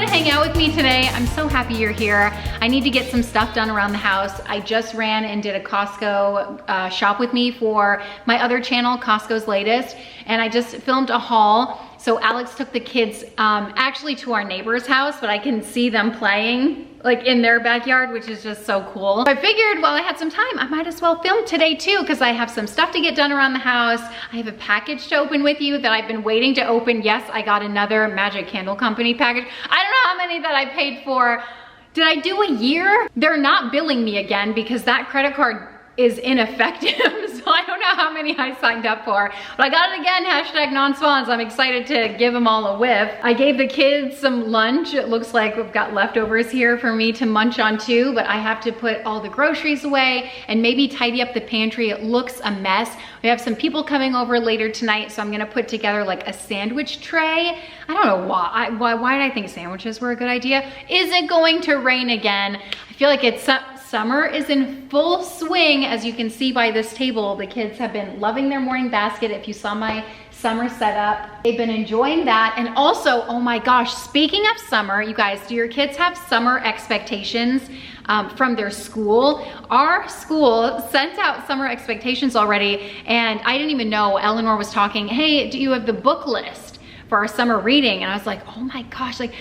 hang out with me today. I'm so happy you're here. I need to get some stuff done around the house. I just ran and did a Costco shop with me for my other channel, Costco's Latest, and I just filmed a haul. So Alex took the kids actually to our neighbor's house, but I can see them playing like in their backyard, which is just so cool. So I figured while I had some time, I might as well film today too, because I have some stuff to get done around the house. I have a package to open with you that I've been waiting to open. Yes, I got another Magic Candle Company package. I don't know how many that I paid for. Did I do a year? They're not billing me again because that credit card is ineffective. So I don't know how many I signed up for, but I got it again, hashtag non-spawns. I'm excited to give them all a whiff. I gave the kids some lunch. It looks like we've got leftovers here for me to munch on too, but I have to put all the groceries away and maybe tidy up the pantry. It looks a mess. We have some people coming over later tonight, so I'm gonna put together like a sandwich tray. I don't know why. Why did I think sandwiches were a good idea? Is it going to rain again? I feel like it's summer is in full swing. As you can see by this table, the kids have been loving their morning basket. If you saw my summer setup, they've been enjoying that. And also, oh my gosh, speaking of summer, you guys, do your kids have summer expectations from their school? Our school sent out summer expectations already, and I didn't even know. Eleanor was talking, hey, do you have the book list for our summer reading? And I was like, oh my gosh, like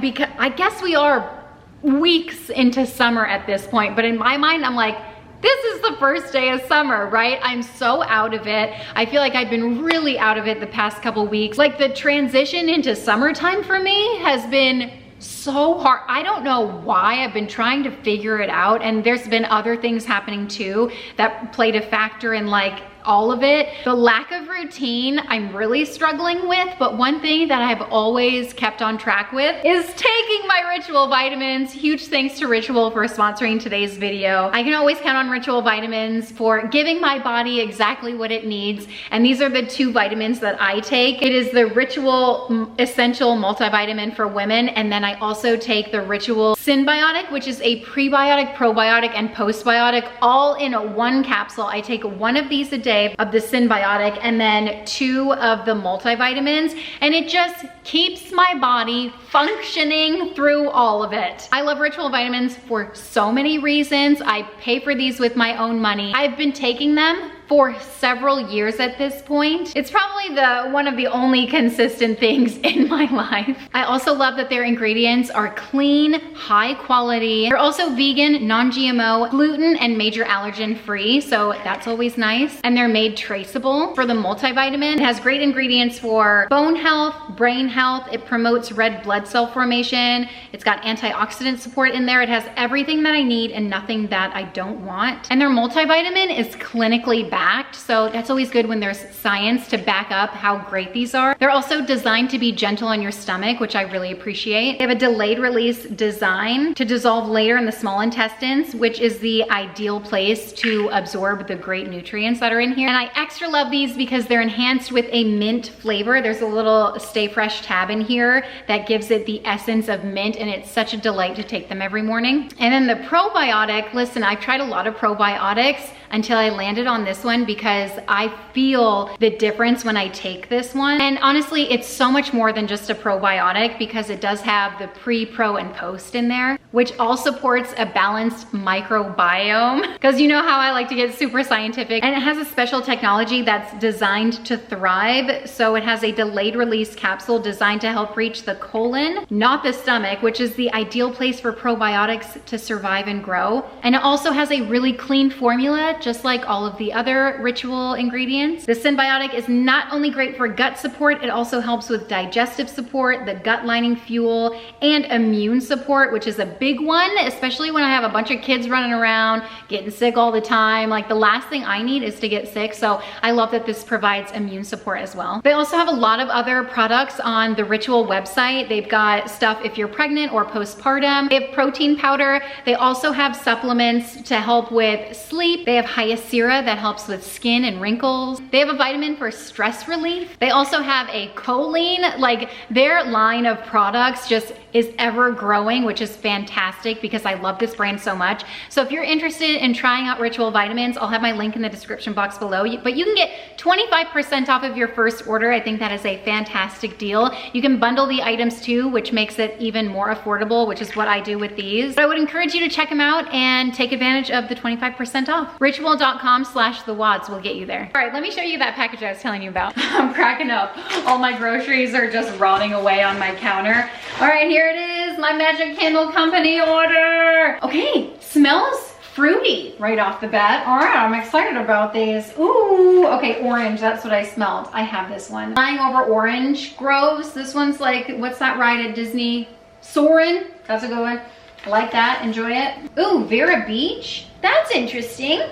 because I guess we are weeks into summer at this point, but in my mind I'm like, this is the first day of summer, right? I'm so out of it. I feel like I've been really out of it the past couple weeks. Like the transition into summertime for me has been so hard. I don't know why. I've been trying to figure it out, and there's been other things happening too that played a factor in like all of it. The lack of routine I'm really struggling with, but one thing that I've always kept on track with is taking my Ritual vitamins. Huge thanks to Ritual for sponsoring today's video. I can always count on Ritual vitamins for giving my body exactly what it needs, and these are the two vitamins that I take. It is the Ritual Essential Multivitamin for women, and then I also take the Ritual Synbiotic, which is a prebiotic, probiotic, and postbiotic all in one capsule. I take one of these a day of the Synbiotic and then 2 of the multivitamins, and it just keeps my body functioning through all of it. I love Ritual vitamins for so many reasons. I pay for these with my own money. I've been taking them for several years at this point. It's probably one of the only consistent things in my life. I also love that their ingredients are clean, high quality. They're also vegan, non-GMO, gluten, and major allergen free, so that's always nice. And they're made traceable. For the multivitamin, it has great ingredients for bone health, brain health. It promotes red blood cell formation. It's got antioxidant support in there. It has everything that I need and nothing that I don't want. And their multivitamin is clinically backed, so that's always good when there's science to back up how great these are. They're also designed to be gentle on your stomach, which I really appreciate. They have a delayed release design to dissolve later in the small intestines, which is the ideal place to absorb the great nutrients that are in here. And I extra love these because they're enhanced with a mint flavor. There's a little Stay Fresh tab in here that gives it the essence of mint, and it's such a delight to take them every morning. And then the probiotic, listen, I've tried a lot of probiotics until I landed on this one because I feel the difference when I take this one. And honestly, it's so much more than just a probiotic because it does have the pre, pro, and post in there, which all supports a balanced microbiome. Because you know how I like to get super scientific, and it has a special technology that's designed to thrive. So it has a delayed release capsule designed to help reach the colon, not the stomach, which is the ideal place for probiotics to survive and grow. And it also has a really clean formula, just like all of the other Ritual ingredients. The Synbiotic is not only great for gut support, it also helps with digestive support, the gut lining fuel, and immune support, which is a big one, especially when I have a bunch of kids running around, getting sick all the time. Like the last thing I need is to get sick, so I love that this provides immune support as well. They also have a lot of other products on the Ritual website. They've got stuff if you're pregnant or postpartum. They have protein powder. They also have supplements to help with sleep. They have Hyacera that helps with skin and wrinkles. They have a vitamin for stress relief. They also have a choline. Like their line of products just is ever growing, which is fantastic because I love this brand so much. So if you're interested in trying out Ritual vitamins, I'll have my link in the description box below. But you can get 25% off of your first order. I think that is a fantastic deal. You can bundle the items too, which makes it even more affordable, which is what I do with these. But I would encourage you to check them out and take advantage of the 25% off. Ritual.com/thewads will get you there. All right, let me show you that package I was telling you about. I'm cracking up. All my groceries are just rotting away on my counter. All right, here it is, my Magic Candle Company order. Okay, smells fruity right off the bat. All right, I'm excited about these. Ooh, okay, orange, that's what I smelled. I have this one. Flying Over Orange Groves. This one's like, what's that ride at Disney? Soarin', that's a good one. I like that, enjoy it. Ooh, Vera Beach. That's interesting.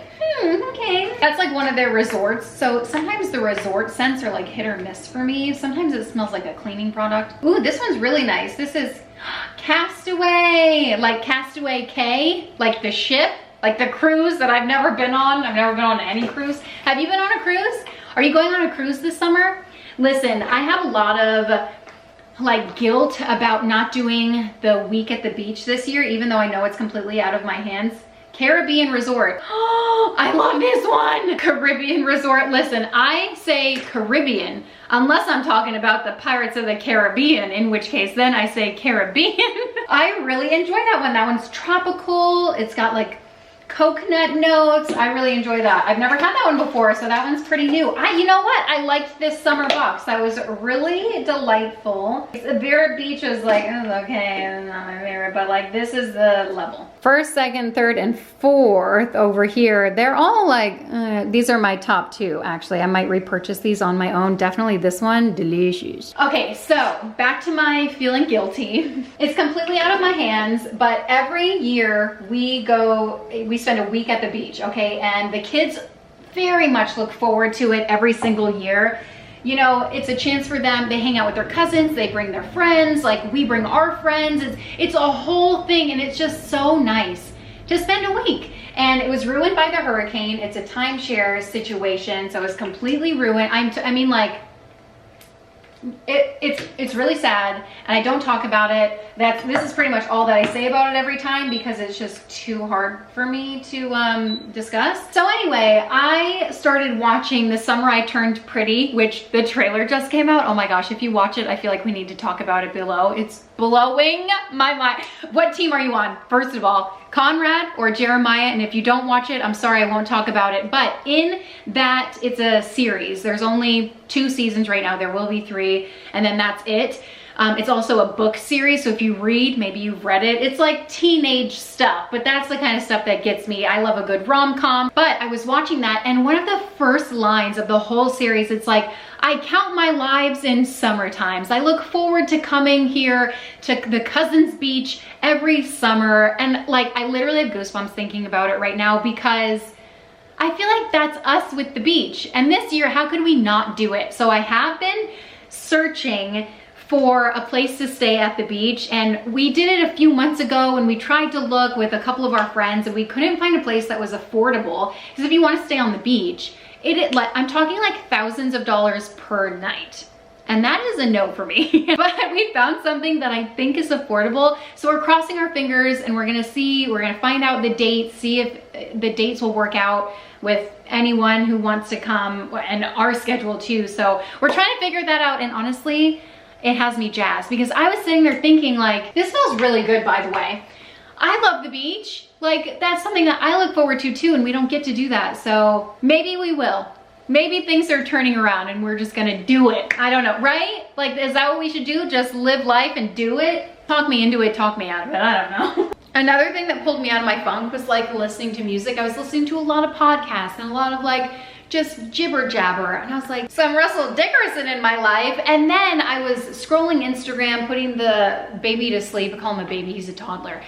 Okay. That's like one of their resorts. So sometimes the resort scents are like hit or miss for me. Sometimes it smells like a cleaning product. Ooh, this one's really nice. This is Castaway, like Castaway K, like the ship, like the cruise that I've never been on. I've never been on any cruise. Have you been on a cruise? Are you going on a cruise this summer? Listen, I have a lot of like guilt about not doing the week at the beach this year, even though I know it's completely out of my hands. Caribbean Resort. Oh, I love this one. Caribbean Resort. Listen, I say Caribbean unless I'm talking about the Pirates of the Caribbean, in which case then I say Caribbean. I really enjoy that one. That one's tropical. It's got like coconut notes. I really enjoy that. I've never had that one before, so that one's pretty new. You know what? I liked this summer box. That was really delightful. Vera Beach is like, oh, okay, not my favorite, but like this is the level. First, second, third, and fourth over here, they're all like, these are my top two, actually. I might repurchase these on my own. Definitely this one, delicious. Okay, so back to my feeling guilty. It's completely out of my hands, but every year we spend a week at the beach, okay? And the kids very much look forward to it every single year. You know, it's a chance for them. They hang out with their cousins, they bring their friends, like we bring our friends. It's a whole thing, and it's just so nice to spend a week. And it was ruined by the hurricane. It's a timeshare situation, so it's completely ruined. I mean, like, it's really sad, and I don't talk about it. This is pretty much all that I say about it every time because it's just too hard for me to discuss. So anyway, I started watching The Summer I Turned Pretty, which the trailer just came out. Oh my gosh, if you watch it, I feel like we need to talk about it below. It's blowing my mind. What team are you on? First of all, Conrad or Jeremiah? And if you don't watch it, I'm sorry, I won't talk about it. But in that, it's a series. There's only 2 seasons right now. There will be 3, and then that's it. It's also a book series, so if you read, maybe you've read it. It's like teenage stuff, but that's the kind of stuff that gets me. I love a good rom-com. But I was watching that, and one of the first lines of the whole series, it's like, I count my lives in summer times. I look forward to coming here to the Cousins Beach every summer. And like, I literally have goosebumps thinking about it right now because I feel like that's us with the beach. And this year, how could we not do it? So I have been searching for a place to stay at the beach, and we did it a few months ago and we tried to look with a couple of our friends, and we couldn't find a place that was affordable, because if you want to stay on the beach, I'm talking like thousands of dollars per night. And that is a no for me. But we found something that I think is affordable. So we're crossing our fingers, and we're gonna find out the dates, see if the dates will work out with anyone who wants to come, and our schedule too. So we're trying to figure that out, and honestly, it has me jazzed because I was sitting there thinking like, this smells really good, by the way. I love the beach. Like, that's something that I look forward to too, and we don't get to do that. So maybe we will. Maybe things are turning around and we're just gonna do it. I don't know, right? Like, is that what we should do? Just live life and do it? Talk me into it, talk me out of it, I don't know. Another thing that pulled me out of my funk was like listening to music. I was listening to a lot of podcasts and a lot of like just jibber jabber, and I was like, some Russell Dickerson in my life. And then I was scrolling Instagram, putting the baby to sleep. I call him a baby, he's a toddler.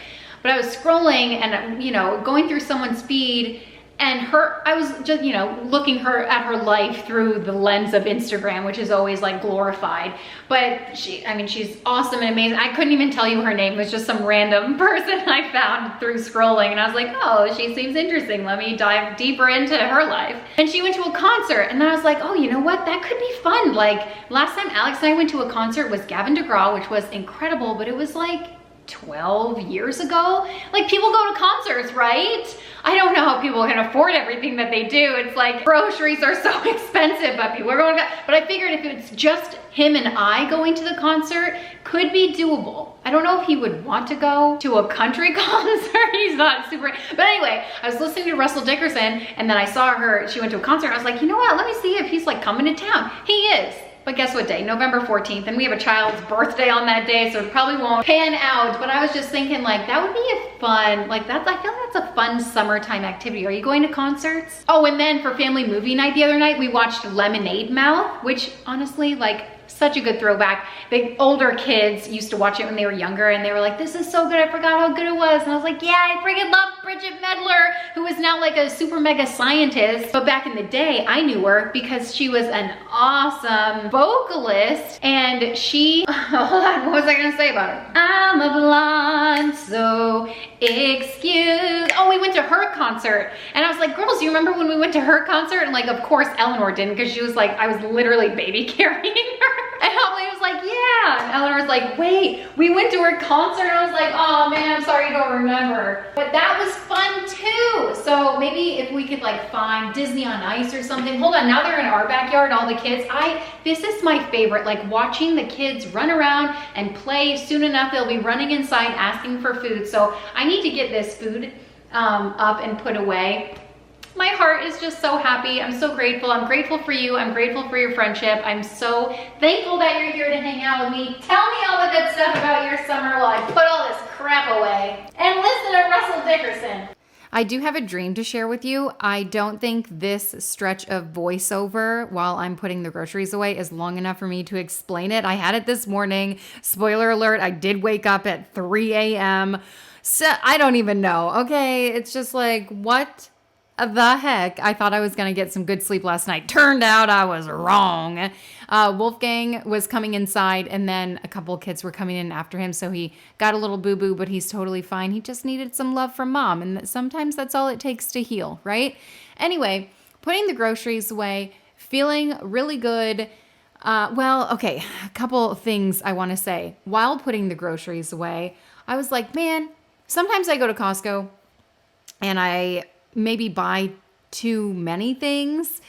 But I was scrolling and, you know, going through someone's feed, And I was just, you know, looking at her life through the lens of Instagram, which is always like glorified. But I mean, she's awesome and amazing. I couldn't even tell you her name. It was just some random person I found through scrolling. And I was like, oh, she seems interesting. Let me dive deeper into her life. And she went to a concert. And then I was like, oh, you know what? That could be fun. Like last time Alex and I went to a concert was Gavin DeGraw, which was incredible, but it was like 12 years ago. Like people go to concerts, right? I don't know how people can afford everything that they do. It's like groceries are so expensive, but people are going to, but I figured if it's just him and I going to the concert, could be doable. I don't know if he would want to go to a country concert. He's not super, but anyway, I was listening to Russell Dickerson and then I saw her, she went to a concert. I was like, you know what? Let me see if he's like coming to town. He is. But guess what day? November 14th, and we have a child's birthday on that day, so it probably won't pan out. But I was just thinking like, that would be a fun, like I feel like that's a fun summertime activity. Are you going to concerts? Oh, and then for family movie night the other night, we watched Lemonade Mouth, which honestly, like, such a good throwback. The older kids used to watch it when they were younger and they were like, this is so good, I forgot how good it was. And I was like, yeah, I freaking love Bridget Medler, who is now like a super mega scientist. But back in the day, I knew her because she was an awesome vocalist. And she, hold on, what was I gonna say about her? I'm a blonde, so excuse. Oh, we went to her concert. And I was like, girls, you remember when we went to her concert? And like, of course, Eleanor didn't, because she was like, I was literally baby carrying her. And Emily was like, yeah. And Eleanor was like, wait, we went to her concert. And I was like, oh man, I'm sorry you don't remember. But that was fun too. So maybe if we could like find Disney on Ice or something. Hold on, now they're in our backyard, all the kids. This is my favorite, like watching the kids run around and play. Soon enough, they'll be running inside asking for food. So I need to get this food up and put away. My heart is just so happy. I'm so grateful. I'm grateful for you. I'm grateful for your friendship. I'm so thankful that you're here to hang out with me. Tell me all the good stuff about your summer while I put all this crap away. And listen to Russell Dickerson. I do have a dream to share with you. I don't think this stretch of voiceover while I'm putting the groceries away is long enough for me to explain it. I had it this morning. Spoiler alert, I did wake up at 3 a.m. So I don't even know. Okay, it's just like, what the heck? I thought I was going to get some good sleep last night. Turned out I was wrong. Wolfgang was coming inside and then a couple of kids were coming in after him. So he got a little boo-boo, but he's totally fine. He just needed some love from mom. And sometimes that's all it takes to heal, right? Anyway, putting the groceries away, feeling really good. Okay, a couple of things I want to say. While putting the groceries away, I was like, man, sometimes I go to Costco and I maybe buy too many things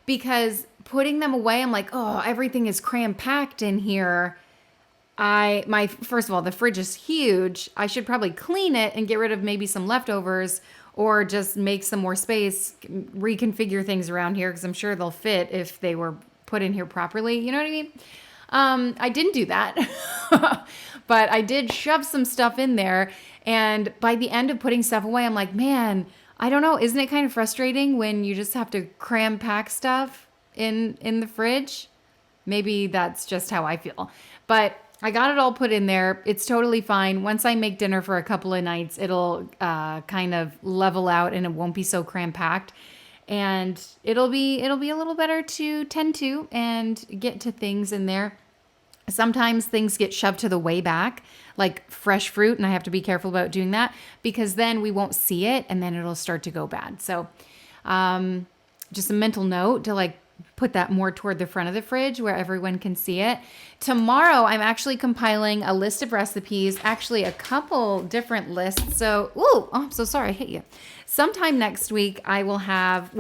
because putting them away, I'm like, oh, everything is cram-packed in here. First of all, the fridge is huge. I should probably clean it and get rid of maybe some leftovers or just make some more space, reconfigure things around here because I'm sure they'll fit if they were put in here properly. You know what I mean? I didn't do that, but I did shove some stuff in there. And by the end of putting stuff away, I'm like, man, I don't know. Isn't it kind of frustrating when you just have to cram pack stuff in the fridge? Maybe that's just how I feel. But I got it all put in there. It's totally fine. Once I make dinner for a couple of nights, it'll kind of level out and it won't be so cram packed. And it'll be a little better to tend to and get to things in there. Sometimes things get shoved to the way back, like fresh fruit, and I have to be careful about doing that because then we won't see it and then it'll start to go bad. So just a mental note to like put that more toward the front of the fridge where everyone can see it. Tomorrow, I'm actually compiling a list of recipes, actually a couple different lists. So, I'm so sorry, I hit you. Sometime next week, I will have,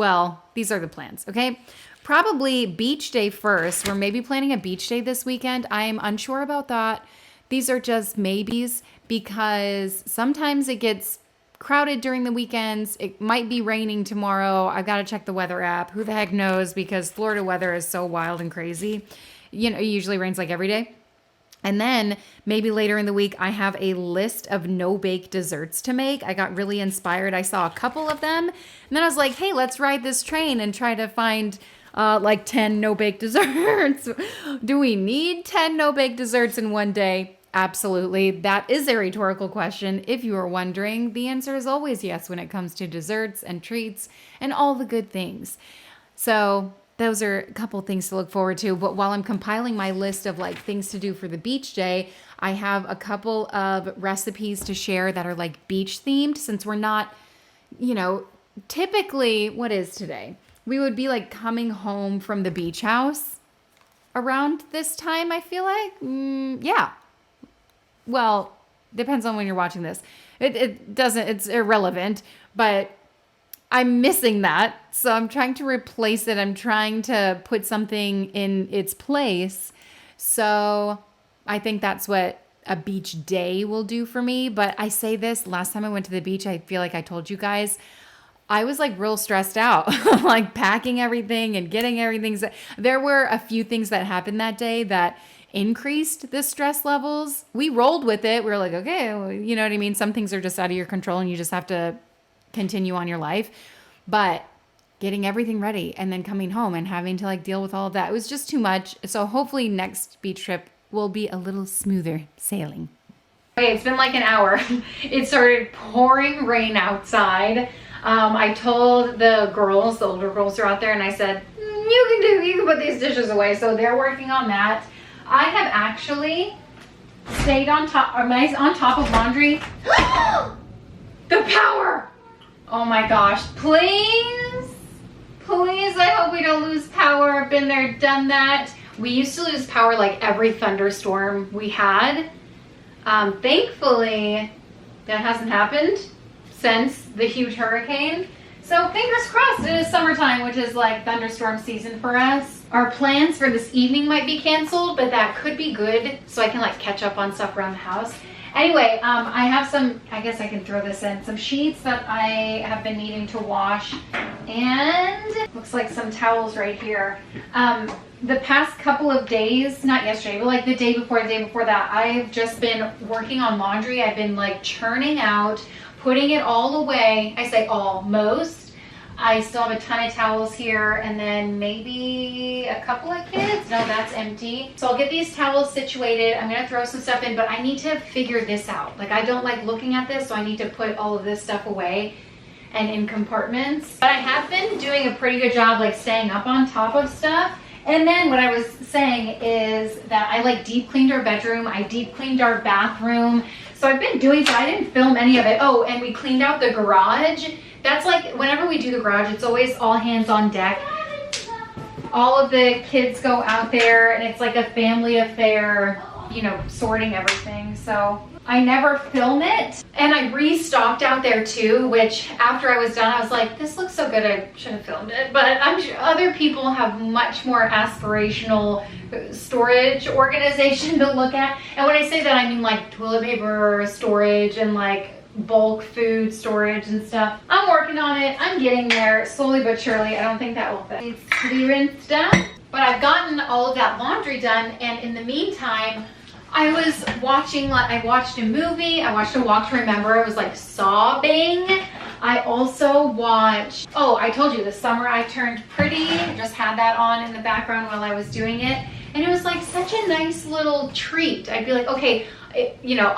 these are the plans, okay? Probably beach day first. We're maybe planning a beach day this weekend. I'm unsure about that. These are just maybes because sometimes it gets crowded during the weekends. It might be raining tomorrow. I've got to check the weather app. Who the heck knows? Because Florida weather is so wild and crazy. You know, it usually rains like every day. And then maybe later in the week, I have a list of no-bake desserts to make. I got really inspired. I saw a couple of them. And then I was like, hey, let's ride this train and try to find like 10 no-bake desserts. Do we need 10 no-bake desserts in one day? Absolutely. That is a rhetorical question. If you are wondering, the answer is always yes when it comes to desserts and treats and all the good things. So, those are a couple things to look forward to. But while I'm compiling my list of like things to do for the beach day, I have a couple of recipes to share that are like beach themed since we're not, you know, typically, what is today? We would be like coming home from the beach house around this time, I feel like. Yeah. Well, depends on when you're watching this. It doesn't, it's irrelevant, but I'm missing that. So I'm trying to replace it. I'm trying to put something in its place. So I think that's what a beach day will do for me. But I say this last time I went to the beach, I feel like I told you guys, I was like real stressed out, like packing everything and getting everything. There were a few things that happened that day that increased the stress levels. We rolled with it. We were like, okay, well, you know what I mean? Some things are just out of your control and you just have to continue on your life. But getting everything ready and then coming home and having to like deal with all of that, it was just too much. So hopefully next beach trip will be a little smoother sailing. Okay, it's been like an hour. It started pouring rain outside. I told the girls, the older girls are out there, and I said, you can put these dishes away. So they're working on that. I have actually stayed on top of laundry. The power! Oh my gosh, please, I hope we don't lose power. I've been there, done that. We used to lose power like every thunderstorm we had. Thankfully, that hasn't happened since the huge hurricane. So fingers crossed, it is summertime, which is like thunderstorm season for us. Our plans for this evening might be canceled, but that could be good so I can like catch up on stuff around the house. Anyway, I have some, I guess I can throw this in, some sheets that I have been needing to wash, and looks like some towels right here. The past couple of days, not yesterday, but like the day before that, I've just been working on laundry. I've been like churning out, putting it all away. I say all, most. I still have a ton of towels here, and then maybe a couple of kids. No, that's empty. So I'll get these towels situated. I'm gonna throw some stuff in, but I need to figure this out. Like I don't like looking at this, so I need to put all of this stuff away and in compartments. But I have been doing a pretty good job like staying up on top of stuff. And then what I was saying is that I like deep cleaned our bedroom. I deep cleaned our bathroom. So I've been doing, so I didn't film any of it. Oh, and we cleaned out the garage. That's like, whenever we do the garage, it's always all hands on deck. All of the kids go out there and it's like a family affair, you know, sorting everything. So I never film it. And I restocked out there too, which after I was done, I was like, this looks so good, I should have filmed it. But I'm sure other people have much more aspirational storage organization to look at. And when I say that, I mean like toilet paper storage and like bulk food storage and stuff. I'm working on it. I'm getting there slowly but surely. I don't think that will fit. It's to be rinsed down. But I've gotten all of that laundry done, and in the meantime, I was watching, I watched a movie. I watched A Walk to Remember. I was like sobbing. I also watched, oh, I told you, The Summer I Turned Pretty. Just had that on in the background while I was doing it. And it was like such a nice little treat. I'd be like, okay, you know,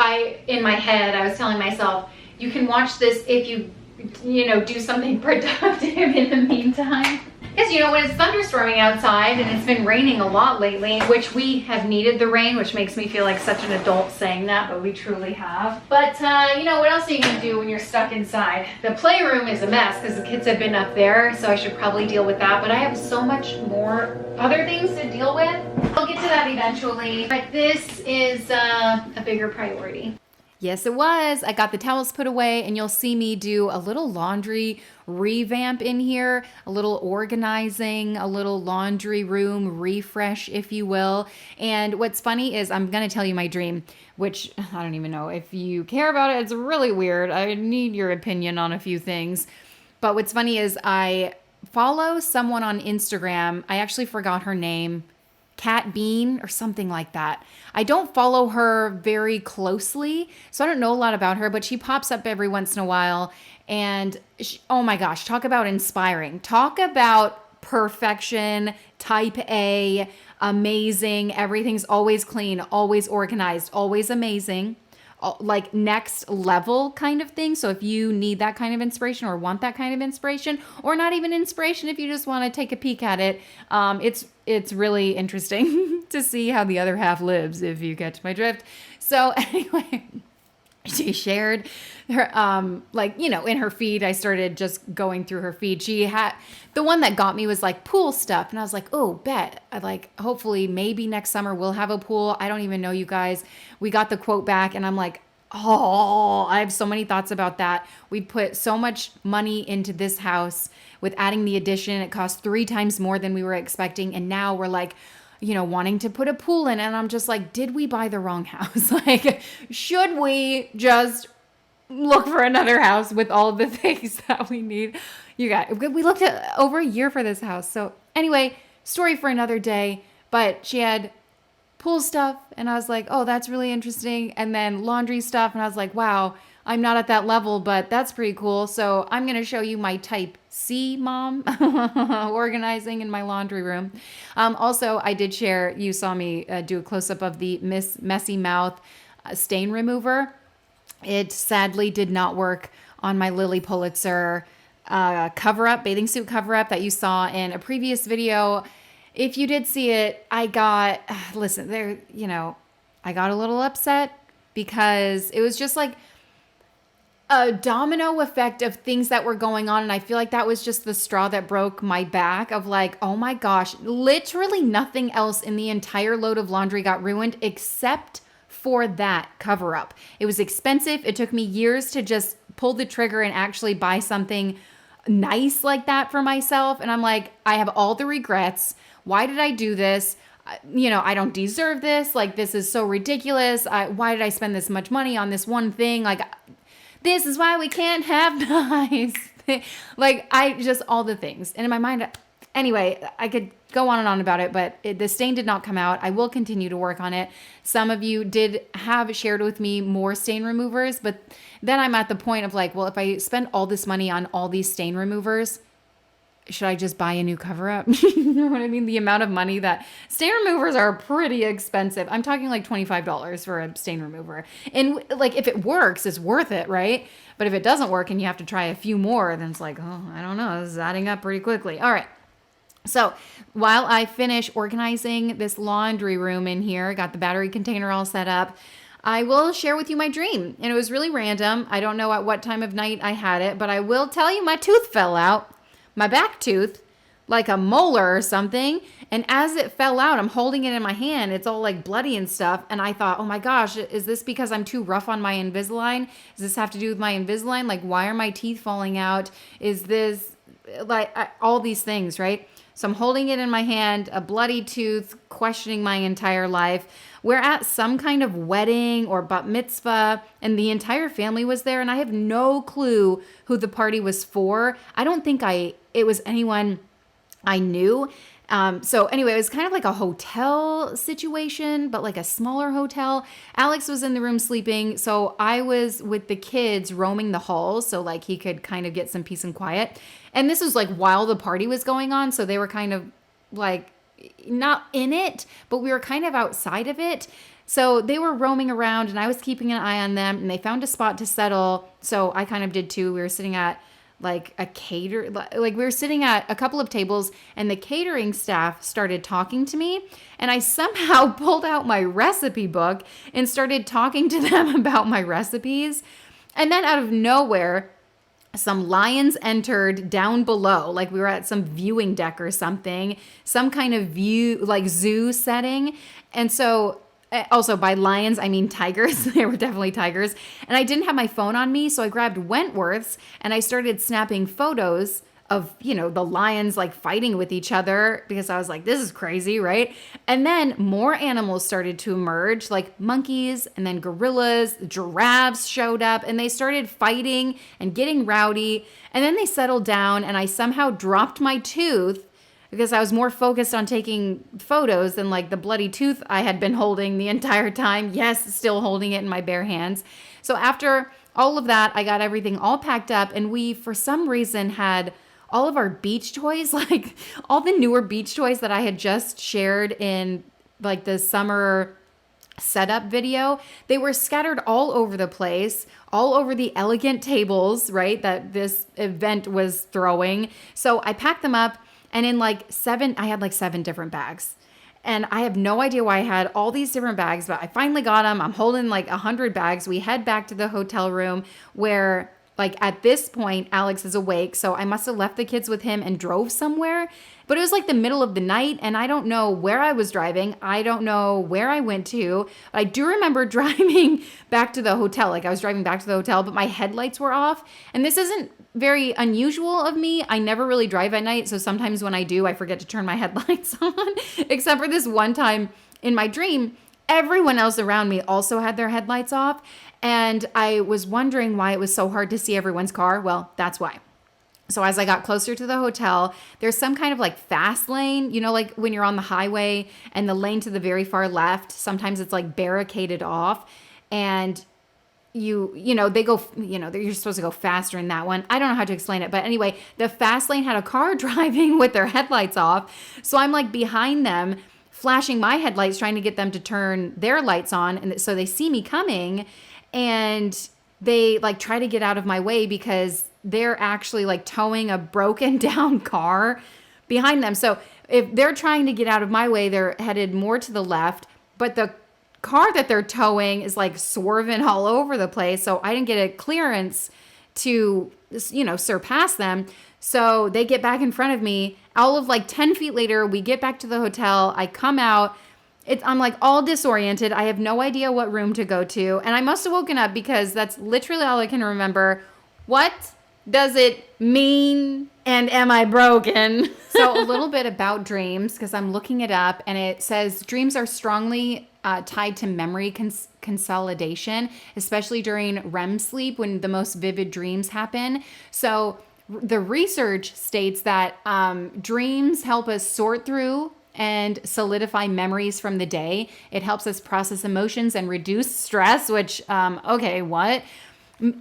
in my head, I was telling myself, you can watch this if you know, do something productive in the meantime. Because, you know, when it's thunderstorming outside and it's been raining a lot lately, which we have needed the rain, which makes me feel like such an adult saying that, but we truly have. But, you know, what else are you going to do when you're stuck inside? The playroom is a mess because the kids have been up there, so I should probably deal with that. But I have so much more other things to deal with. I'll get to that eventually. But this is a bigger priority. Yes, it was. I got the towels put away, and you'll see me do a little laundry revamp in here, a little organizing, a little laundry room refresh, if you will. And what's funny is I'm going to tell you my dream, which I don't even know if you care about it. It's really weird. I need your opinion on a few things. But what's funny is I follow someone on Instagram. I actually forgot her name. Cat Bean or something like that. I don't follow her very closely, so I don't know a lot about her, but she pops up every once in a while. And she, oh my gosh, talk about inspiring. Talk about perfection, type A, amazing. Everything's always clean, always organized, always amazing. Like next level kind of thing. So if you need that kind of inspiration or want that kind of inspiration, or not even inspiration, if you just want to take a peek at it, it's really interesting to see how the other half lives, if you catch my drift. So anyway, she shared her, like, you know, in her feed. I started just going through her feed. She had, the one that got me was like pool stuff. And I was like, oh, bet. I like, hopefully maybe next summer we'll have a pool. I don't even know, you guys. We got the quote back and I'm like, oh, I have so many thoughts about that. We put so much money into this house with adding the addition. It cost 3 times more than we were expecting. And now we're like, you know, wanting to put a pool in. And I'm just like, did we buy the wrong house? Like, should we just look for another house with all the things that we need? You guys, we looked at over a year for this house. So anyway, story for another day. But she had pool stuff and I was like, oh, that's really interesting. And then laundry stuff. And I was like, wow, I'm not at that level, but that's pretty cool. So I'm going to show you my type C mom organizing in my laundry room. Also, I did share, you saw me do a close-up of the Miss Messy Mouth stain remover. It sadly did not work on my Lily Pulitzer cover-up, bathing suit cover-up that you saw in a previous video. If you did see it, I got, listen, there, you know, I got a little upset because it was just like a domino effect of things that were going on. And I feel like that was just the straw that broke my back of like, oh my gosh, literally nothing else in the entire load of laundry got ruined except for that cover up. It was expensive. It took me years to just pull the trigger and actually buy something nice like that for myself. And I'm like, I have all the regrets. Why did I do this? You know, I don't deserve this. Like, this is so ridiculous. Why did I spend this much money on this one thing? Like, this is why we can't have nice. Like, I just, all the things. And in my mind, anyway, I could go on and on about it, but the stain did not come out. I will continue to work on it. Some of you did have shared with me more stain removers, but then I'm at the point of like, well, if I spend all this money on all these stain removers, should I just buy a new cover up? You know what I mean? The amount of money that stain removers are pretty expensive. I'm talking like $25 for a stain remover. And like, if it works, it's worth it, right? But if it doesn't work and you have to try a few more, then it's like, oh, I don't know. This is adding up pretty quickly. All right. So while I finish organizing this laundry room in here, got the battery container all set up, I will share with you my dream. And it was really random. I don't know at what time of night I had it, but I will tell you my tooth fell out. My back tooth, like a molar or something. And as it fell out, I'm holding it in my hand. It's all like bloody and stuff. And I thought, oh my gosh, is this because I'm too rough on my Invisalign? Does this have to do with my Invisalign? Like, why are my teeth falling out? Is this like all these things, right? So I'm holding it in my hand, a bloody tooth, questioning my entire life. We're at some kind of wedding or bat mitzvah, and the entire family was there, and I have no clue who the party was for. I don't think it was anyone I knew. So anyway, it was kind of like a hotel situation, but like a smaller hotel. Alex was in the room sleeping, so I was with the kids roaming the halls, so like he could kind of get some peace and quiet. And this was like while the party was going on, so they were kind of like not in it, but we were kind of outside of it. So they were roaming around and I was keeping an eye on them, and they found a spot to settle. So I kind of did too. We were sitting at like we were sitting at a couple of tables, and the catering staff started talking to me, and I somehow pulled out my recipe book and started talking to them about my recipes. And then out of nowhere, some lions entered down below, like we were at some viewing deck or something, some kind of view, like zoo setting. And so also by lions, I mean tigers. They were definitely tigers. And I didn't have my phone on me, so I grabbed Wentworth's and I started snapping photos of, you know, the lions like fighting with each other, because I was like, this is crazy, right? And then more animals started to emerge, like monkeys, and then gorillas, giraffes showed up, and they started fighting and getting rowdy. And then they settled down, and I somehow dropped my tooth because I was more focused on taking photos than like the bloody tooth I had been holding the entire time. Yes, still holding it in my bare hands. So after all of that, I got everything all packed up, and we, for some reason, had all of our beach toys, like all the newer beach toys that I had just shared in like the summer setup video, they were scattered all over the place, all over the elegant tables, right, that this event was throwing. So I packed them up, and in I had like 7 different bags. And I have no idea why I had all these different bags, but I finally got them. I'm holding like 100 bags. We head back to the hotel room where, like, at this point, Alex is awake. So I must have left the kids with him and drove somewhere. But it was like the middle of the night, and I don't know where I was driving. I don't know where I went to. I do remember driving back to the hotel. Like, I was driving back to the hotel, but my headlights were off. And this isn't very unusual of me. I never really drive at night. So sometimes when I do, I forget to turn my headlights on. Except for this one time in my dream, everyone else around me also had their headlights off. And I was wondering why it was so hard to see everyone's car. Well, that's why. So as I got closer to the hotel, there's some kind of like fast lane, you know, like when you're on the highway and the lane to the very far left, sometimes it's like barricaded off, and you know, they go, you know, you're supposed to go faster in that one. I don't know how to explain it. But anyway, the fast lane had a car driving with their headlights off. So I'm like behind them, flashing my headlights, trying to get them to turn their lights on. And so they see me coming, and they like try to get out of my way because they're actually like towing a broken down car behind them. So if they're trying to get out of my way, they're headed more to the left, but the car that they're towing is like swerving all over the place. So I didn't get a clearance to, you know, surpass them. So they get back in front of me. All of like 10 feet later, we get back to the hotel. I come out. I'm like all disoriented. I have no idea what room to go to. And I must have woken up because that's literally all I can remember. What does it mean? And am I broken? So a little bit about dreams, because I'm looking it up, and it says dreams are strongly tied to memory consolidation, especially during REM sleep when the most vivid dreams happen. So the research states that dreams help us sort through and solidify memories from the day. It helps us process emotions and reduce stress, which, okay, what?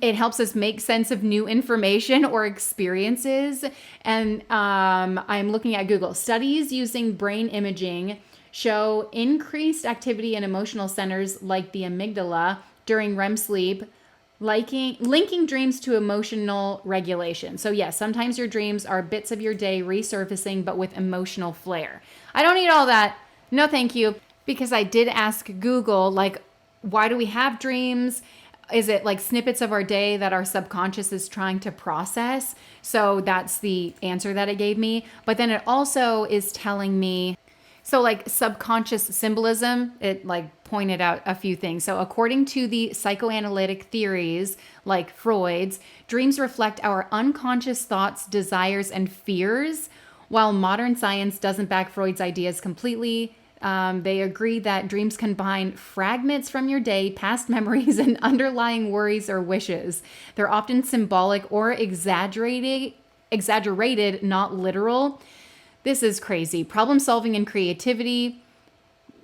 It helps us make sense of new information or experiences. And I'm looking at Google. Studies using brain imaging show increased activity in emotional centers like the amygdala during REM sleep, linking dreams to emotional regulation. So yes, sometimes your dreams are bits of your day resurfacing, but with emotional flair. I don't need all that. No, thank you. Because I did ask Google, like, why do we have dreams? Is it like snippets of our day that our subconscious is trying to process? So that's the answer that it gave me. But then it also is telling me, so like subconscious symbolism, it like pointed out a few things. So according to the psychoanalytic theories like Freud's, dreams reflect our unconscious thoughts, desires, and fears. While modern science doesn't back Freud's ideas completely, they agree that dreams combine fragments from your day, past memories, and underlying worries or wishes. They're often symbolic or exaggerated, not literal. This is crazy. Problem solving and creativity,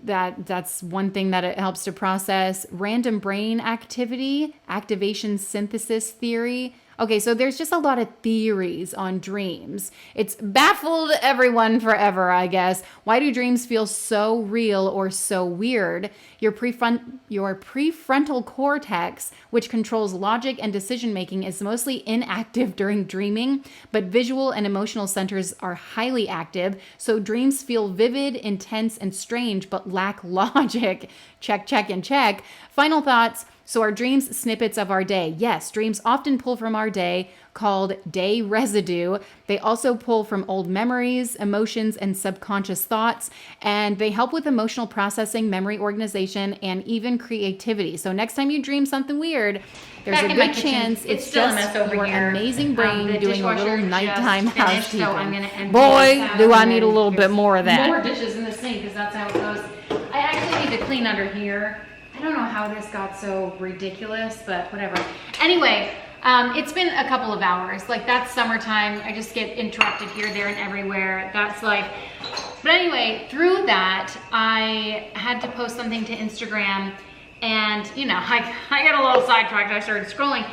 that's one thing that it helps to process. Random brain activity, activation synthesis theory. Okay, so there's just a lot of theories on dreams. It's baffled everyone forever, I guess. Why do dreams feel so real or so weird? Your prefrontal cortex, which controls logic and decision-making, is mostly inactive during dreaming, but visual and emotional centers are highly active, so dreams feel vivid, intense, and strange, but lack logic. Check, check, and check. Final thoughts. So are dreams snippets of our day? Yes, dreams often pull from our day, called day residue. They also pull from old memories, emotions, and subconscious thoughts, and they help with emotional processing, memory organization, and even creativity. So next time you dream something weird, there's a good chance it's just your amazing brain doing a little nighttime housekeeping. So boy, do I need a little bit more of that. More dishes in the sink, because that's how it goes. I actually need to clean under here. I don't know how this got so ridiculous, but whatever. Anyway, it's been a couple of hours. Like, that's summertime. I just get interrupted here, there, and everywhere. That's life. But anyway, through that, I had to post something to Instagram, and, you know, I got a little sidetracked. I started scrolling,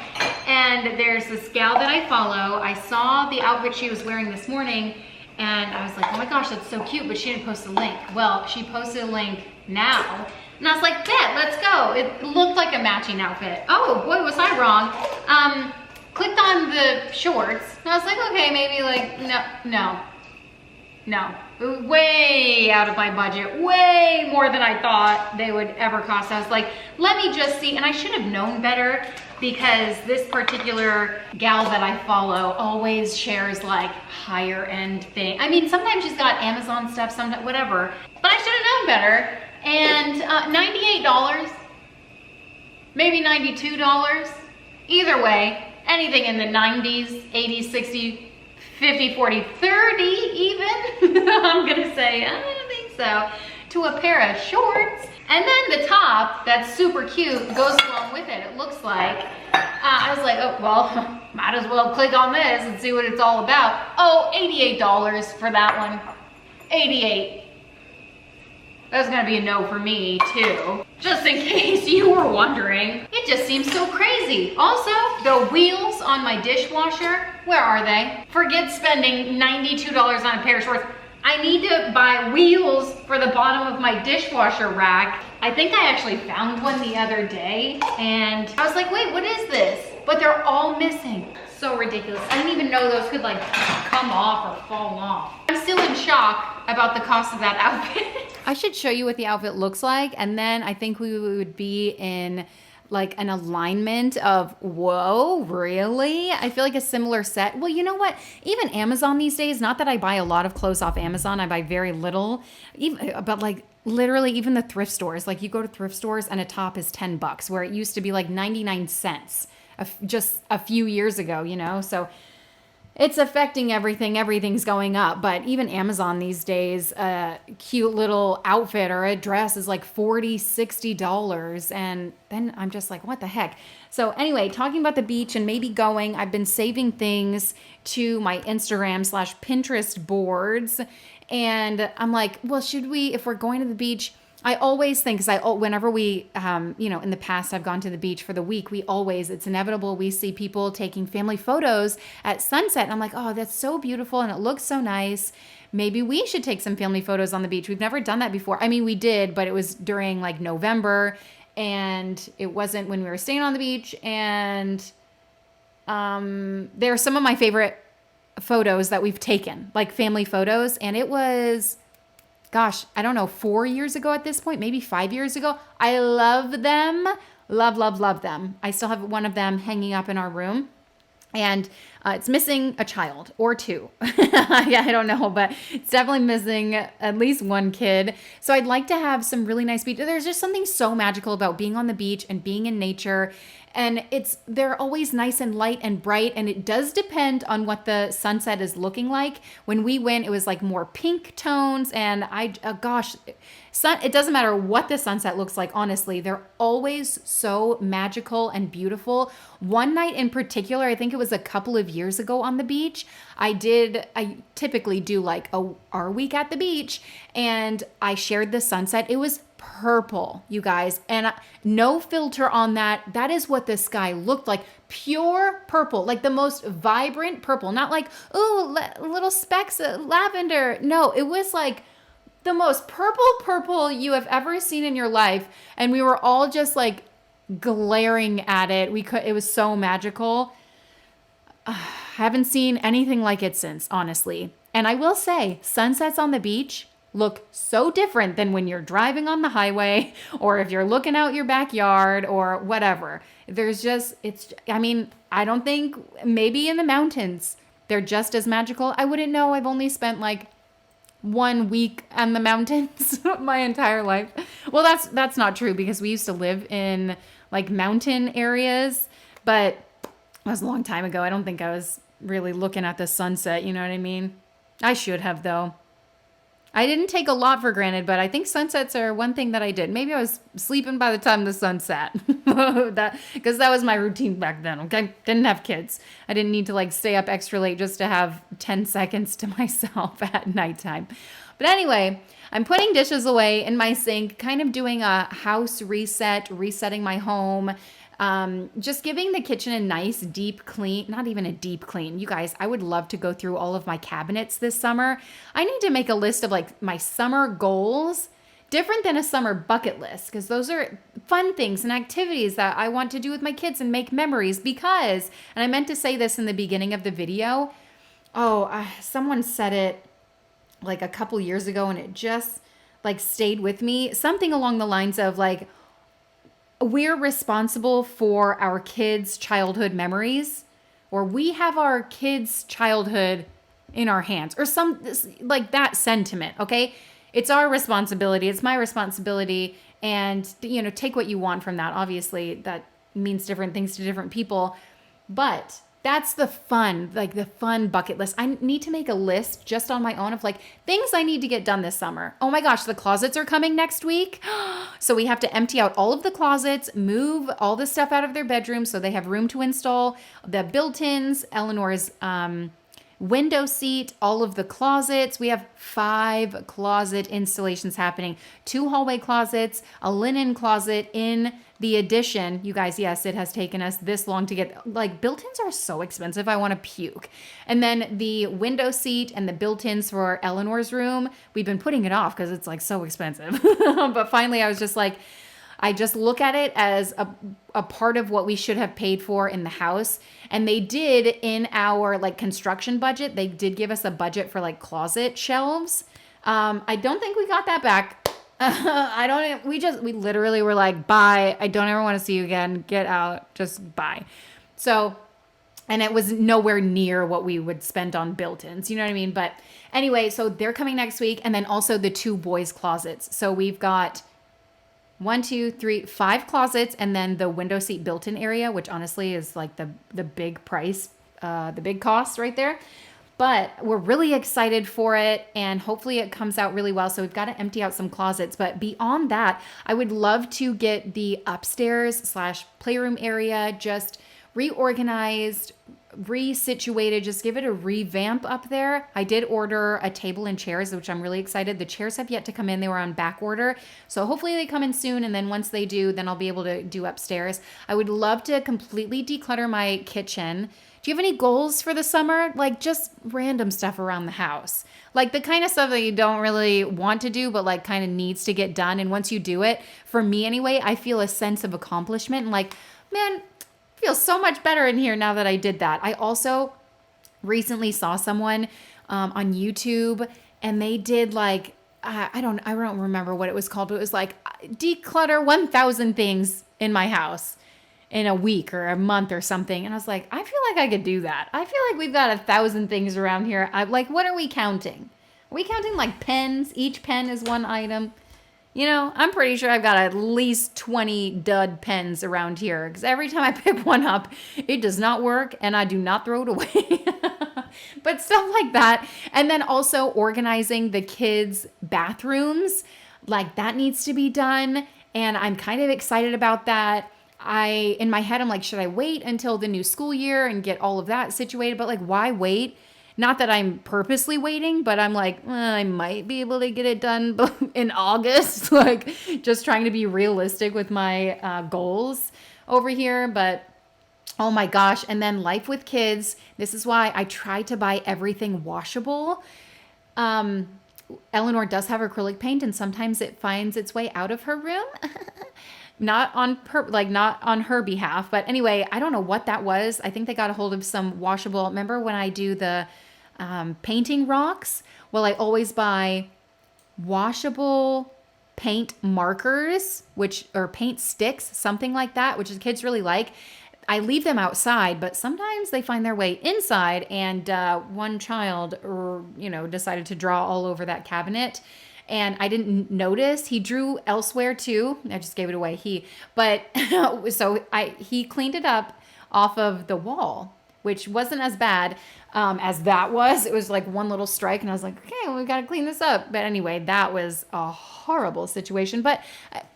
And there's this gal that I follow. I saw the outfit she was wearing this morning and I was like, oh my gosh, that's so cute, but she didn't post a link. Well, she posted a link now. And I was like, bet, let's go. It looked like a matching outfit. Oh boy, was I wrong. Clicked on the shorts. And I was like, okay, maybe like, no. Way out of my budget, way more than I thought they would ever cost. I was like, let me just see. And I should have known better because this particular gal that I follow always shares like higher end thing. I mean, sometimes she's got Amazon stuff, sometimes whatever, but I should have known better. And $98, maybe $92. Either way, anything in the 90s, 80s, 60s, 50, 40, 30 even, I'm gonna say, I don't think so, to a pair of shorts. And then the top, that's super cute, goes along with it, it looks like. I was like, oh, well, might as well click on this and see what it's all about. Oh, $88 for that one, 88. That's gonna be a no for me too. Just in case you were wondering, it just seems so crazy. Also, the wheels on my dishwasher, where are they? Forget spending $92 on a pair of shorts. I need to buy wheels for the bottom of my dishwasher rack. I think I actually found one the other day and I was like, wait, what is this? But they're all missing. So ridiculous. I didn't even know those could like come off or fall off. I'm still in shock about the cost of that outfit. I should show you what the outfit looks like, and then I think we would be in like an alignment of, whoa, really? I feel like a similar set. Well, you know what? Even Amazon these days, not that I buy a lot of clothes off Amazon, I buy very little, but like literally even the thrift stores, like you go to thrift stores and a top is $10, where it used to be like 99 cents just a few years ago, you know? So it's affecting everything. Everything's going up. But even Amazon these days, a cute little outfit or a dress is like $40, $60. And then I'm just like, what the heck? So anyway, talking about the beach and maybe going, I've been saving things to my Instagram/Pinterest boards. And I'm like, well, should we, if we're going to the beach, I always think, whenever we, in the past I've gone to the beach for the week, it's inevitable we see people taking family photos at sunset. And I'm like, oh, that's so beautiful and it looks so nice. Maybe we should take some family photos on the beach. We've never done that before. I mean, we did, but it was during like November and it wasn't when we were staying on the beach. And they're some of my favorite photos that we've taken, like family photos. And it was, gosh, I don't know, 4 years ago at this point, maybe 5 years ago. I love them. Love them. I still have one of them hanging up in our room. And it's missing a child or two. Yeah, I don't know, but it's definitely missing at least one kid. So I'd like to have some really nice beach. There's just something so magical about being on the beach and being in nature. And they're always nice and light and bright. And it does depend on what the sunset is looking like. When we went, it was like more pink tones. And it doesn't matter what the sunset looks like, honestly. They're always so magical and beautiful. One night in particular, I think it was a couple of years ago on the beach, I typically do like our week at the beach, and I shared the sunset. It was purple, you guys, and no filter on that. That is what the sky looked like. Pure purple, like the most vibrant purple, not like, ooh, little specks of lavender. No, it was like the most purple you have ever seen in your life. And we were all just like glaring at it. It was so magical. Haven't seen anything like it since, honestly. And I will say, sunsets on the beach look so different than when you're driving on the highway or if you're looking out your backyard or whatever. I don't think, maybe in the mountains, they're just as magical. I wouldn't know. I've only spent like 1 week on the mountains my entire life. Well, that's not true because we used to live in like mountain areas, but that was a long time ago. I don't think I was really looking at the sunset. You know what I mean? I should have, though. I didn't take a lot for granted, but I think sunsets are one thing that I did. Maybe I was sleeping by the time the sun set. Because that was my routine back then, okay? Didn't have kids. I didn't need to like stay up extra late just to have 10 seconds to myself at nighttime. But anyway, I'm putting dishes away in my sink, kind of doing a house reset, resetting my home. Just giving the kitchen a nice deep clean, not even a deep clean. You guys, I would love to go through all of my cabinets this summer. I need to make a list of like my summer goals, different than a summer bucket list, because those are fun things and activities that I want to do with my kids and make memories because, and I meant to say this in the beginning of the video. Someone said it like a couple years ago and it just like stayed with me. Something along the lines of like, we're responsible for our kids' childhood memories, or we have our kids' childhood in our hands, or some like that sentiment. Okay. It's our responsibility. It's my responsibility. And, take what you want from that. Obviously, that means different things to different people. But that's the fun bucket list. I need to make a list just on my own of like things I need to get done this summer. Oh my gosh, the closets are coming next week. So we have to empty out all of the closets, move all the stuff out of their bedroom so they have room to install the built-ins, Eleanor's window seat, all of the closets. We have 5 closet installations happening, 2 hallway closets, a linen closet in the addition. You guys, yes, it has taken us this long to get, like, built-ins are so expensive. I want to puke. And then the window seat and the built-ins for Eleanor's room, we've been putting it off because it's like so expensive. But finally I was just like, I just look at it as a part of what we should have paid for in the house. And they did in our like construction budget, they did give us a budget for like closet shelves. I don't think we got that back. We literally were like, bye. I don't ever want to see you again. Get out. Just bye. So, and it was nowhere near what we would spend on built-ins. You know what I mean? But anyway, so they're coming next week. And then also the 2 boys' closets. So we've got 5 closets, and then the window seat built-in area, which honestly is like the big price, the big cost right there. But we're really excited for it, and hopefully it comes out really well. So we've got to empty out some closets. But beyond that, I would love to get the upstairs / playroom area just reorganized, resituated, just give it a revamp up there. I did order a table and chairs, which I'm really excited. The chairs have yet to come in. They were on back order. So hopefully they come in soon. And then once they do, then I'll be able to do upstairs. I would love to completely declutter my kitchen. Do you have any goals for the summer? Like just random stuff around the house. Like the kind of stuff that you don't really want to do, but like kind of needs to get done. And once you do it, for me anyway, I feel a sense of accomplishment and like, man, feels so much better in here now that I did that. I also recently saw someone on YouTube, and they did like I don't remember what it was called, but it was like declutter 1,000 things in my house in a week or a month or something. And I was like, I feel like I could do that. I feel like we've got 1,000 things around here. I'm like, what are we counting? Are we counting like pens? Each pen is one item. I'm pretty sure I've got at least 20 dud pens around here because every time I pick one up, it does not work and I do not throw it away. But stuff like that. And then also organizing the kids' bathrooms, like that needs to be done. And I'm kind of excited about that. In my head, I'm like, should I wait until the new school year and get all of that situated? But like, why wait? Not that I'm purposely waiting, but I'm like, I might be able to get it done in August. Like just trying to be realistic with my goals over here. But oh my gosh. And then life with kids. This is why I try to buy everything washable. Eleanor does have acrylic paint, and sometimes it finds its way out of her room. Not on her behalf. But anyway, I don't know what that was. I think they got a hold of some washable. Remember when I do the painting rocks? Well, I always buy washable paint markers, or paint sticks, something like that, which the kids really like. I leave them outside, but sometimes they find their way inside. And one child, decided to draw all over that cabinet. And I didn't notice. He drew elsewhere too. I just gave it away. He cleaned it up off of the wall, which wasn't as bad as that was. It was like one little strike, and I was like, okay, well, we got to clean this up. But anyway, that was a horrible situation. But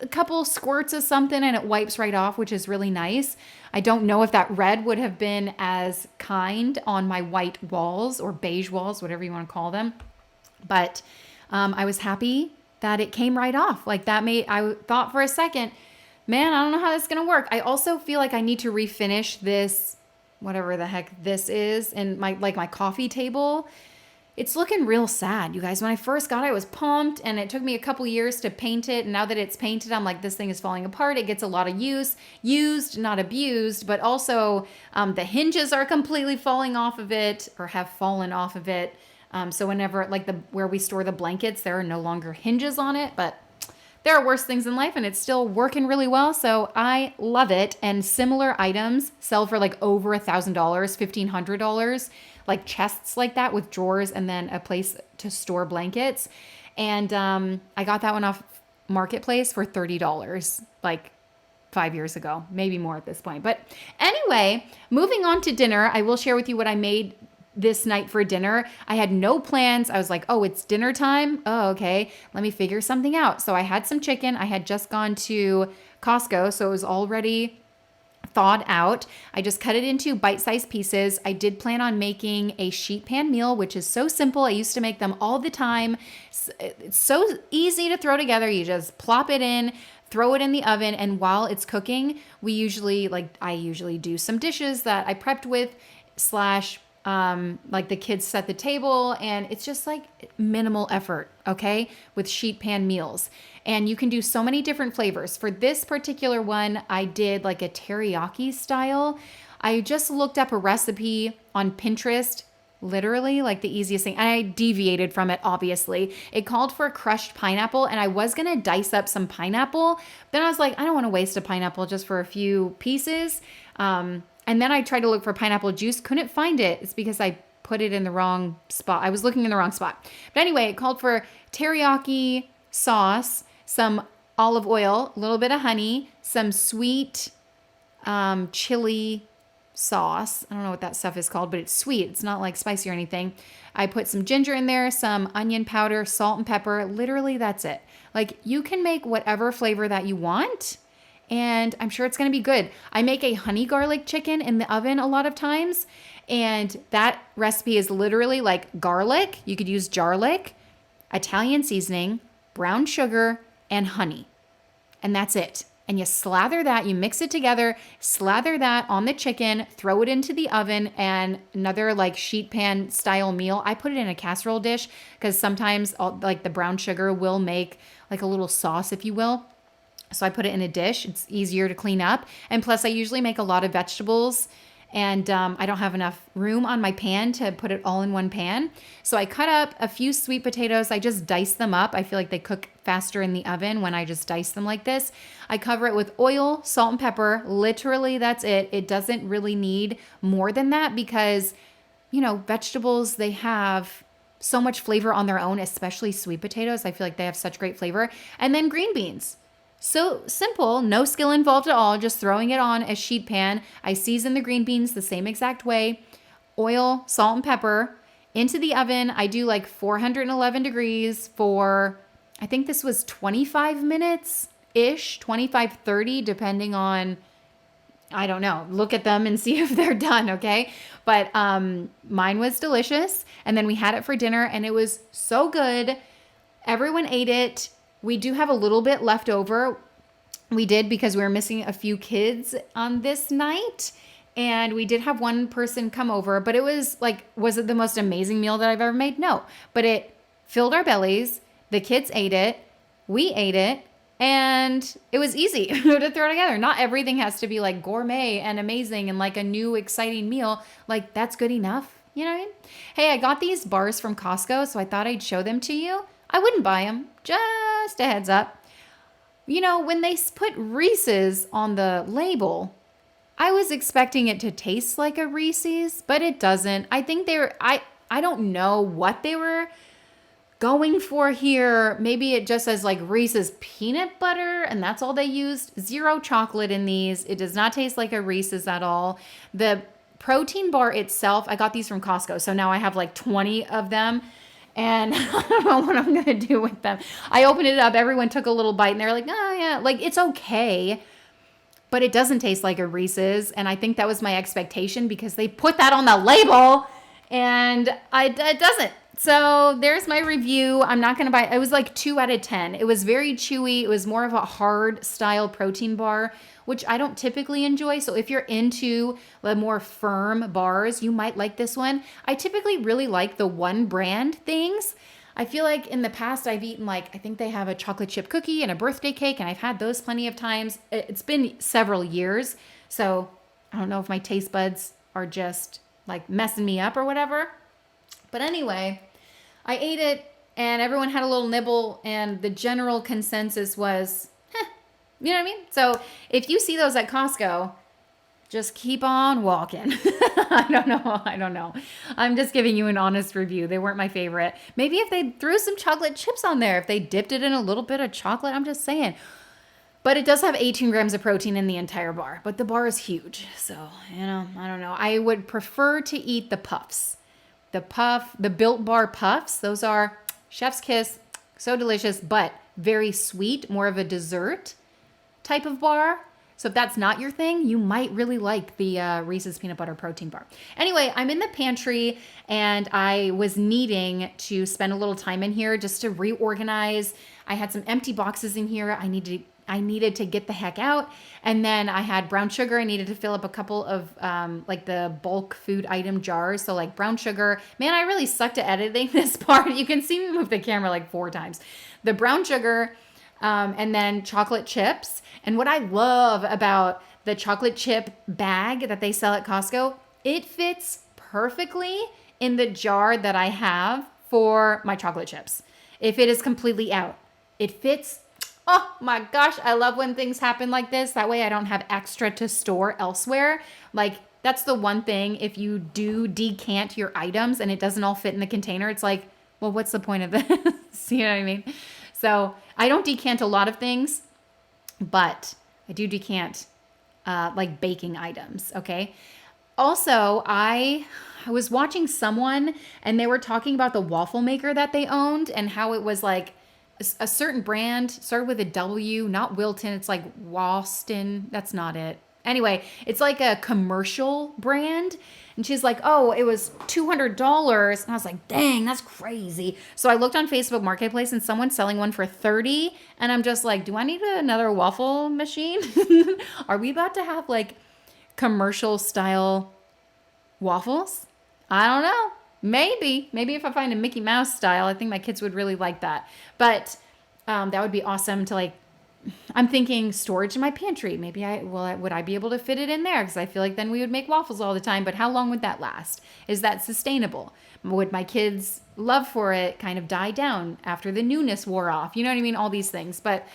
a couple squirts of something, and it wipes right off, which is really nice. I don't know if that red would have been as kind on my white walls or beige walls, whatever you want to call them. But I was happy that it came right off. Like I thought for a second man, I don't know how that's going to work. I also feel like I need to refinish this, whatever the heck this is, and my coffee table. It's looking real sad, you guys. When I first got it, I was pumped, and it took me a couple years to paint it. And now that it's painted, I'm like, this thing is falling apart. It gets a lot of used, not abused, but also the hinges are completely falling off of it, or have fallen off of it. So whenever, like where we store the blankets, there are no longer hinges on it, but there are worse things in life, and it's still working really well. So I love it. And similar items sell for like over $1,000, $1,500, like chests like that with drawers and then a place to store blankets. And I got that one off Marketplace for $30, like 5 years ago, maybe more at this point. But anyway, moving on to dinner, I will share with you what I made this night for dinner. I had no plans. I was like, oh, it's dinner time. Oh, okay. Let me figure something out. So I had some chicken. I had just gone to Costco, so it was already thawed out. I just cut it into bite-sized pieces. I did plan on making a sheet pan meal, which is so simple. I used to make them all the time. It's so easy to throw together. You just plop it in, throw it in the oven, and while it's cooking, I usually do some dishes that I prepped with slash like the kids set the table, and it's just like minimal effort, okay, with sheet pan meals. And you can do so many different flavors. For this particular one, I did like a teriyaki style. I just looked up a recipe on Pinterest, literally like the easiest thing. And I deviated from it, obviously. It called for crushed pineapple, and I was going to dice up some pineapple. Then I was like, I don't want to waste a pineapple just for a few pieces. And then I tried to look for pineapple juice, couldn't find it. It's because I put it in the wrong spot. I was looking in the wrong spot. But anyway, it called for teriyaki sauce, some olive oil, a little bit of honey, some sweet chili sauce. I don't know what that stuff is called, but it's sweet. It's not like spicy or anything. I put some ginger in there, some onion powder, salt and pepper. Literally, that's it. Like, you can make whatever flavor that you want, and I'm sure it's going to be good. I make a honey garlic chicken in the oven a lot of times, and that recipe is literally like garlic. You could use garlic, Italian seasoning, brown sugar, and honey. And that's it. And you slather that, you mix it together, slather that on the chicken, throw it into the oven, and another like sheet pan style meal. I put it in a casserole dish because sometimes like the brown sugar will make like a little sauce, if you will. So I put it in a dish. It's easier to clean up. And plus I usually make a lot of vegetables, and I don't have enough room on my pan to put it all in one pan. So I cut up a few sweet potatoes. I just dice them up. I feel like they cook faster in the oven when I just dice them like this. I cover it with oil, salt, and pepper. Literally, that's it. It doesn't really need more than that because, you know, vegetables, they have so much flavor on their own, especially sweet potatoes. I feel like they have such great flavor. And then green beans. So simple, no skill involved at all, just throwing it on a sheet pan. I season the green beans the same exact way. Oil, salt, and pepper. Into the oven, I do like 411 degrees for, I think this was 25 minutes-ish, 25, 30, depending on, I don't know. Look at them and see if they're done, okay? But mine was delicious. And then we had it for dinner, and it was so good. Everyone ate it. We do have a little bit left over. We did because we were missing a few kids on this night. And we did have one person come over, but it was like, was it the most amazing meal that I've ever made? No, but it filled our bellies. The kids ate it. We ate it. And it was easy to throw together. Not everything has to be like gourmet and amazing and like a new exciting meal. Like, that's good enough. You know what I mean? Hey, I got these bars from Costco, so I thought I'd show them to you. I wouldn't buy them. Just a heads up. You know, when they put Reese's on the label, I was expecting it to taste like a Reese's, but it doesn't. I think I don't know what they were going for here. Maybe it just says like Reese's peanut butter, and that's all they used. Zero chocolate in these. It does not taste like a Reese's at all. The protein bar itself, I got these from Costco, so now I have like 20 of them. And I don't know what I'm going to do with them. I opened it up. Everyone took a little bite, and they're like, oh, yeah. Like, it's okay. But it doesn't taste like a Reese's. And I think that was my expectation because they put that on the label. And it doesn't. So there's my review. I'm not going to buy, it was like 2 out of 10. It was very chewy. It was more of a hard style protein bar, which I don't typically enjoy. So if you're into the more firm bars, you might like this one. I typically really like the one brand things. I feel like in the past I've eaten like, I think they have a chocolate chip cookie and a birthday cake, and I've had those plenty of times. It's been several years. So I don't know if my taste buds are just like messing me up or whatever. But anyway, I ate it and everyone had a little nibble, and the general consensus was, you know what I mean? So if you see those at Costco, just keep on walking. I don't know. I don't know. I'm just giving you an honest review. They weren't my favorite. Maybe if they threw some chocolate chips on there, if they dipped it in a little bit of chocolate, I'm just saying. But it does have 18 grams of protein in the entire bar. But the bar is huge. So, I don't know. I would prefer to eat the puffs. The Built Bar Puffs. Those are chef's kiss. So delicious, but very sweet. More of a dessert type of bar. So if that's not your thing, you might really like the Reese's Peanut Butter Protein Bar. Anyway, I'm in the pantry and I was needing to spend a little time in here just to reorganize. I had some empty boxes in here I needed to get the heck out. And then I had brown sugar. I needed to fill up a couple of like the bulk food item jars. So like brown sugar. Man, I really sucked at editing this part. You can see me move the camera like 4 times. The brown sugar, and then chocolate chips. And what I love about the chocolate chip bag that they sell at Costco, it fits perfectly in the jar that I have for my chocolate chips. If it is completely out, it fits. Oh my gosh, I love when things happen like this. That way I don't have extra to store elsewhere. Like that's the one thing, if you do decant your items and it doesn't all fit in the container, it's like, well, what's the point of this? You know what I mean? So I don't decant a lot of things, but I do decant like baking items, okay? Also, I was watching someone and they were talking about the waffle maker that they owned and how it was like a certain brand, started with a W, not Wilton. It's like Waston. That's not it. Anyway, it's like a commercial brand. And she's like, oh, it was $200. And I was like, dang, that's crazy. So I looked on Facebook Marketplace and someone's selling one for $30. And I'm just like, do I need another waffle machine? Are we about to have like commercial style waffles? I don't know. Maybe if I find a Mickey Mouse style, I think my kids would really like that. But that would be awesome to like, I'm thinking storage in my pantry. Maybe would I be able to fit it in there? Because I feel like then we would make waffles all the time. But how long would that last? Is that sustainable? Would my kids' love for it kind of die down after the newness wore off? You know what I mean? All these things. But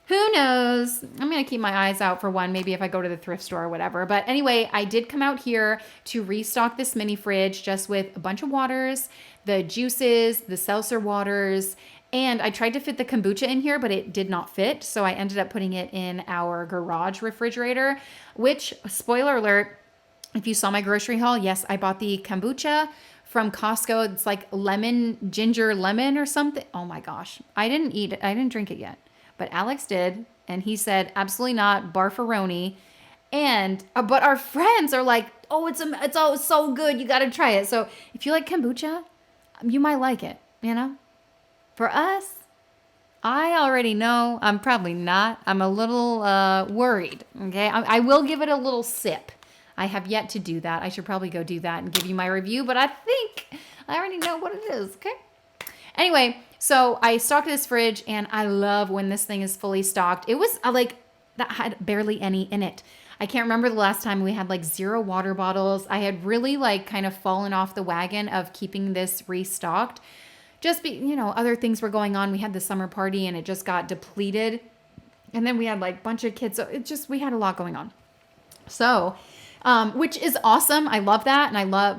who knows? I'm going to keep my eyes out for one, maybe if I go to the thrift store or whatever. But anyway, I did come out here to restock this mini fridge just with a bunch of waters, the juices, the seltzer waters, and I tried to fit the kombucha in here, but it did not fit. So I ended up putting it in our garage refrigerator, which, spoiler alert, if you saw my grocery haul, yes, I bought the kombucha from Costco. It's like ginger lemon or something. Oh my gosh. I didn't eat it. I didn't drink it yet. But Alex did, and he said, absolutely not, barfaroni. And but our friends are like, oh, it's so good, you got to try it. So if you like kombucha, you might like it, you know? For us, I already know I'm probably not. I'm a little worried, okay? I will give it a little sip. I have yet to do that. I should probably go do that and give you my review, but I think I already know what it is, okay? Anyway, so I stocked this fridge, and I love when this thing is fully stocked. It was like, that had barely any in it. I can't remember the last time we had like 0 water bottles. I had really like kind of fallen off the wagon of keeping this restocked. Just other things were going on. We had the summer party and it just got depleted. And then we had like a bunch of kids. So we had a lot going on. So, which is awesome. I love that.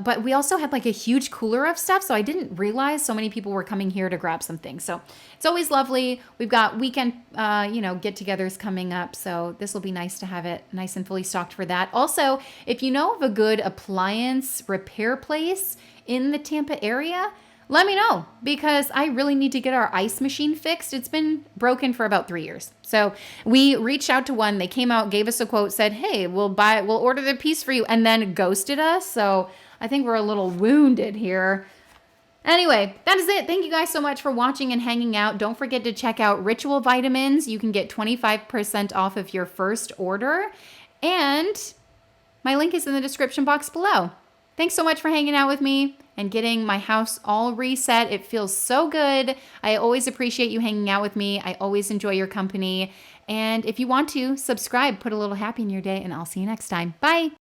But we also had like a huge cooler of stuff. So I didn't realize so many people were coming here to grab some things. So it's always lovely. We've got weekend, get-togethers coming up. So this will be nice to have it nice and fully stocked for that. Also, if you know of a good appliance repair place in the Tampa area, let me know, because I really need to get our ice machine fixed. It's been broken for about 3 years. So we reached out to one. They came out, gave us a quote, said, hey, we'll order the piece for you, and then ghosted us. So I think we're a little wounded here. Anyway, that is it. Thank you guys so much for watching and hanging out. Don't forget to check out Ritual Vitamins. You can get 25% off of your first order. And my link is in the description box below. Thanks so much for hanging out with me and getting my house all reset. It feels so good. I always appreciate you hanging out with me. I always enjoy your company. And if you want to, subscribe, put a little happy in your day, and I'll see you next time. Bye.